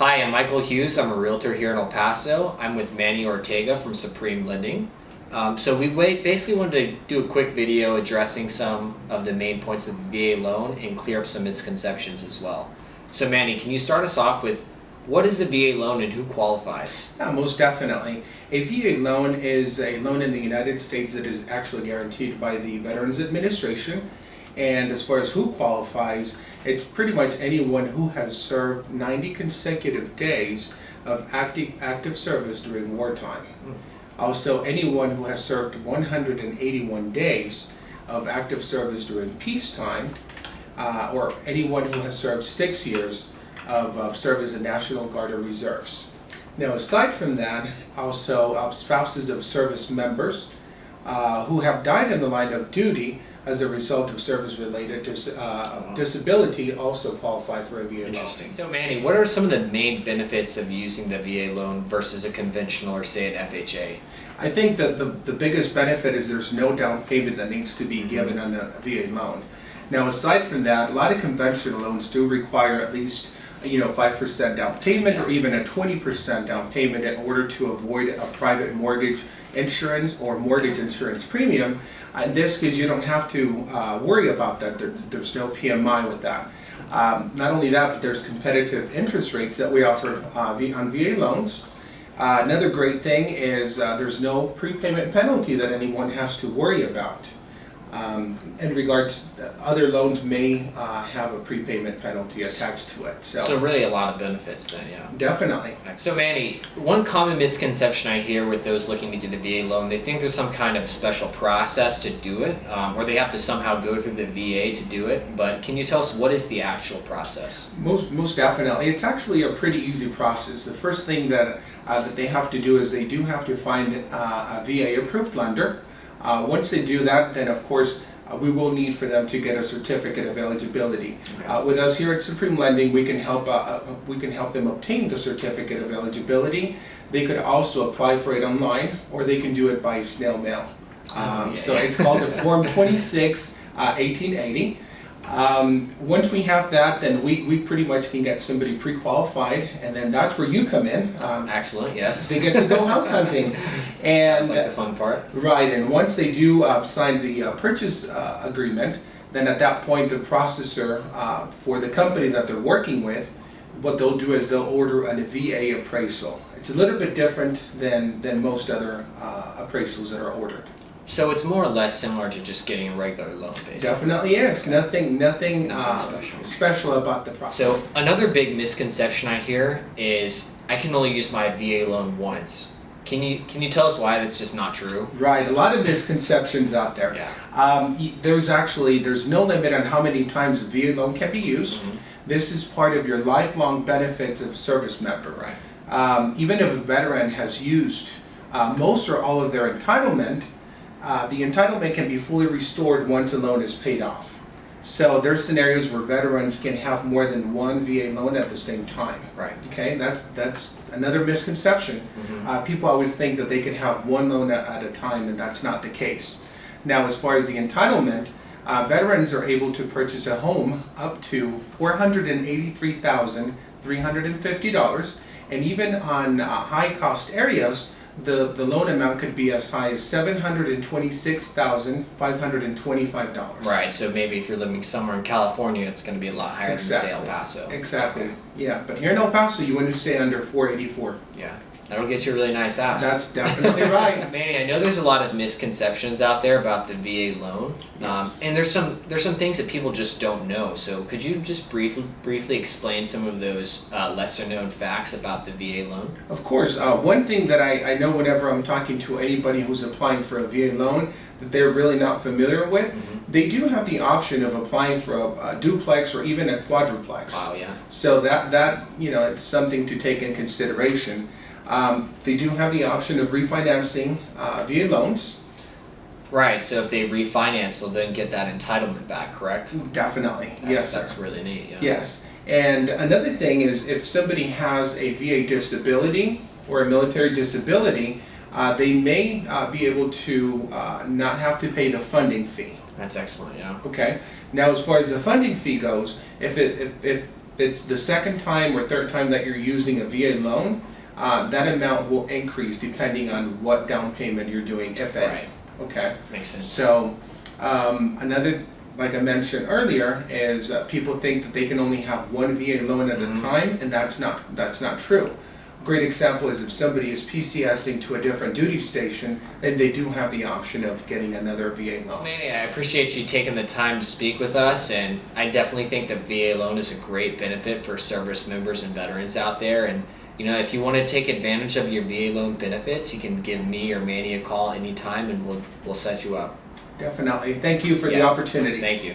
Hi, I'm Michael Hughes. I'm a realtor here in El Paso. I'm with Manny Ortega from Supreme Lending. We basically wanted to do a quick video addressing some of the main points of the VA loan and clear up some misconceptions as well. So Manny, can you start us off with what is a VA loan and who qualifies? Yeah, most definitely. A VA loan is a loan in the United States that is actually guaranteed by the Veterans Administration. And as far as who qualifies, it's pretty much anyone who has served 90 consecutive days of active service during wartime. Also, anyone who has served 181 days of active service during peacetime, or anyone who has served 6 years of service in National Guard or Reserves. Now, aside from that, also spouses of service members who have died in the line of duty as a result of service-related disability also qualify for a VA loan. Interesting. So Manny, what are some of the main benefits of using the VA loan versus a conventional or say an FHA? I think that the biggest benefit is there's no down payment that needs to be given on a VA loan. Now, aside from that, a lot of conventional loans do require at least 5% down payment or even a 20% down payment in order to avoid a private mortgage insurance or mortgage insurance premium. In this case, you don't have to worry about that. There's no PMI with that. Not only that, but there's competitive interest rates that we offer on VA loans. Another great thing is there's no prepayment penalty that anyone has to worry about. In regards, other loans may have a prepayment penalty attached to it. So really a lot of benefits then, yeah. Definitely. So Manny, one common misconception I hear with those looking to get a VA loan, they think there's some kind of special process to do it, or they have to somehow go through the VA to do it, but can you tell us what is the actual process? Most definitely. It's actually a pretty easy process. The first thing that they have to do is they do have to find a VA approved lender. Once they do that, then of course we will need for them to get a certificate of eligibility. Okay. With us here at Supreme Lending, we can help them obtain the certificate of eligibility. They could also apply for it online, or they can do it by snail mail. So it's called the Form 26 1880. Once we have that, then we pretty much can get somebody pre-qualified, and then that's where you come in. Excellent, yes. They get to go house hunting. And sounds like the fun part. Right, and once they do sign the purchase agreement, then at that point the processor for the company that they're working with, what they'll do is they'll order a VA appraisal. It's a little bit different than most other appraisals that are ordered. So it's more or less similar to just getting a regular loan, basically. Definitely is. Nothing special about the process. So another big misconception I hear is I can only use my VA loan once. Can you tell us why that's just not true? Right, a lot of misconceptions out there. Yeah. There's no limit on how many times the VA loan can be used. Mm-hmm. This is part of your lifelong benefits of a service member. Right. Even if a veteran has used most or all of their entitlement, the entitlement can be fully restored once a loan is paid off. So there's scenarios where veterans can have more than one VA loan at the same time. Right. Okay, that's another misconception. Mm-hmm. People always think that they can have one loan at a time, and that's not the case. Now, as far as the entitlement, veterans are able to purchase a home up to $483,350, and even on high-cost areas, the loan amount could be as high as $726,525. Right, so maybe if you're living somewhere in California, it's going to be a lot higher than say El Paso. Exactly. Okay. Yeah, but here in El Paso, you want to stay under 484. Yeah, that'll get you a really nice house. That's definitely right. Manny, I know there's a lot of misconceptions out there about the VA loan, Yes. and there's some things that people just don't know. So could you just briefly explain some of those lesser known facts about the VA loan? Of course. One thing that I know whenever I'm talking to anybody who's applying for a VA loan that they're really not familiar with, they do have the option of applying for a duplex or even a quadruplex. Wow, yeah. So that it's something to take in consideration. They do have the option of refinancing VA loans. Right, so if they refinance, they'll then get that entitlement back, correct? Definitely, yes, sir. That's really neat, yeah. Yes, and another thing is if somebody has a VA disability or a military disability, they may be able to not have to pay the funding fee. That's excellent, yeah. Okay. Now, as far as the funding fee goes, if it's the second time or third time that you're using a VA loan, that amount will increase depending on what down payment you're doing, if any. Right. Okay? Makes sense. So, another, like I mentioned earlier, is people think that they can only have one VA loan at a time, and that's not true. A great example is if somebody is PCSing to a different duty station, then they do have the option of getting another VA loan. Manny, I appreciate you taking the time to speak with us, and I definitely think that VA loan is a great benefit for service members and veterans out there. And you know, if you want to take advantage of your VA loan benefits, you can give me or Manny a call anytime, and we'll set you up. Definitely. Thank you for the Yeah. opportunity. Thank you.